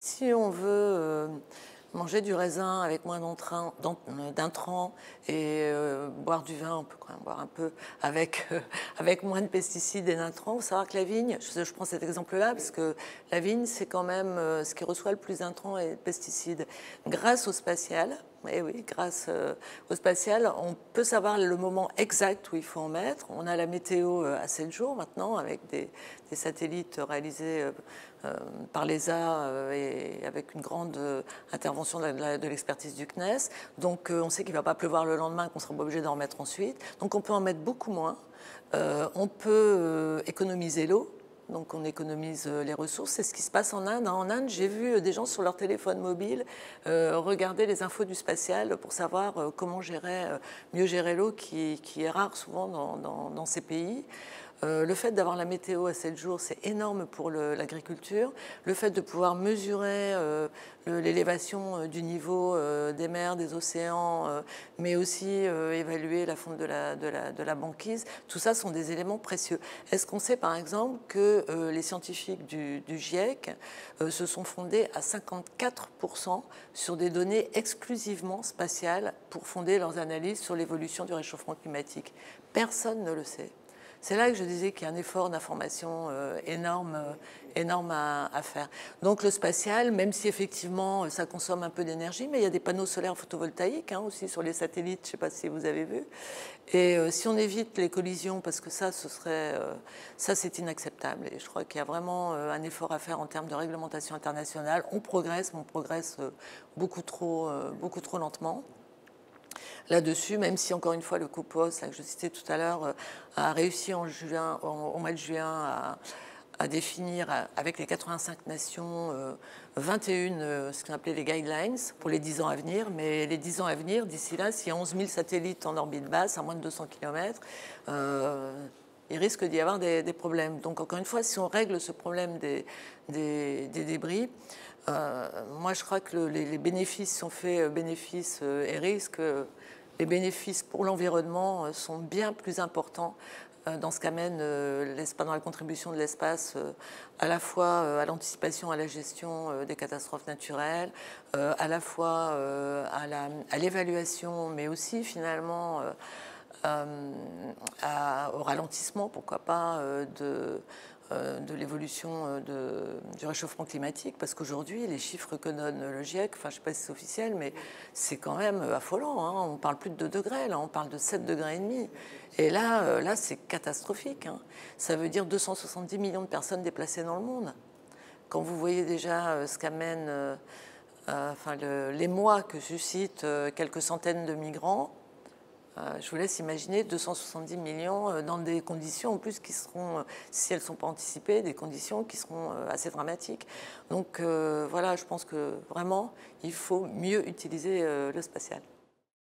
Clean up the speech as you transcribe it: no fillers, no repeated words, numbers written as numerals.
Si on veut manger du raisin avec moins d'intrants et boire du vin, on peut quand même boire un peu avec, avec moins de pesticides et d'intrants. Il faut savoir que la vigne, je prends cet exemple-là, parce que la vigne, c'est quand même ce qui reçoit le plus d'intrants et de pesticides. Grâce au spatial, et oui, grâce au spatial, on peut savoir le moment exact où il faut en mettre. On a la météo à 7 jours maintenant, avec des satellites réalisés par l'ESA et avec une grande intervention de l'expertise du CNES. Donc on sait qu'il ne va pas pleuvoir le lendemain, qu'on ne sera pas obligé d'en mettre ensuite. Donc on peut en mettre beaucoup moins. On peut économiser l'eau. Donc on économise les ressources. C'est ce qui se passe en Inde. En Inde, j'ai vu des gens sur leur téléphone mobile regarder les infos du spatial pour savoir comment mieux gérer l'eau, qui est rare souvent dans ces pays. Le fait d'avoir la météo à 7 jours, c'est énorme pour l'agriculture. Le fait de pouvoir mesurer l'élévation du niveau des mers, des océans, mais aussi évaluer la fonte de la banquise, tout ça sont des éléments précieux. Est-ce qu'on sait par exemple que les scientifiques du GIEC se sont fondés à 54% sur des données exclusivement spatiales pour fonder leurs analyses sur l'évolution du réchauffement climatique? Personne ne le sait. C'est là que je disais qu'il y a un effort d'information énorme à faire. Donc le spatial, même si effectivement ça consomme un peu d'énergie, mais il y a des panneaux solaires photovoltaïques aussi sur les satellites, je ne sais pas si vous avez vu. Et si on évite les collisions, parce que ça c'est inacceptable. Et je crois qu'il y a vraiment un effort à faire en termes de réglementation internationale. On progresse, mais on progresse beaucoup trop lentement là-dessus, même si encore une fois le COPOS, que je citais tout à l'heure, a réussi au mois de juin à définir avec les 85 nations 21 ce qu'on appelait les guidelines pour les 10 ans à venir. Mais les 10 ans à venir, d'ici là, s'il y a 11 000 satellites en orbite basse à moins de 200 km, il risque d'y avoir des problèmes. Donc encore une fois, si on règle ce problème des débris, moi je crois que les bénéfices sont faits, bénéfices et risques. Les bénéfices pour l'environnement sont bien plus importants dans ce qu'amène dans la contribution de l'espace, à la fois à l'anticipation, à la gestion des catastrophes naturelles, à la fois à l'évaluation, mais aussi finalement au ralentissement, pourquoi pas, de l'évolution du réchauffement climatique, parce qu'aujourd'hui, les chiffres que donne le GIEC, enfin je ne sais pas si c'est officiel, mais c'est quand même affolant. On parle plus de 2 degrés, là, on parle de 7,5 degrés. Et là c'est catastrophique. Ça veut dire 270 millions de personnes déplacées dans le monde. Quand vous voyez déjà ce qu'amène l'émoi que suscitent quelques centaines de migrants, je vous laisse imaginer 270 millions dans des conditions en plus qui seront, si elles ne sont pas anticipées, des conditions qui seront assez dramatiques. Donc voilà, je pense que vraiment, il faut mieux utiliser le spatial.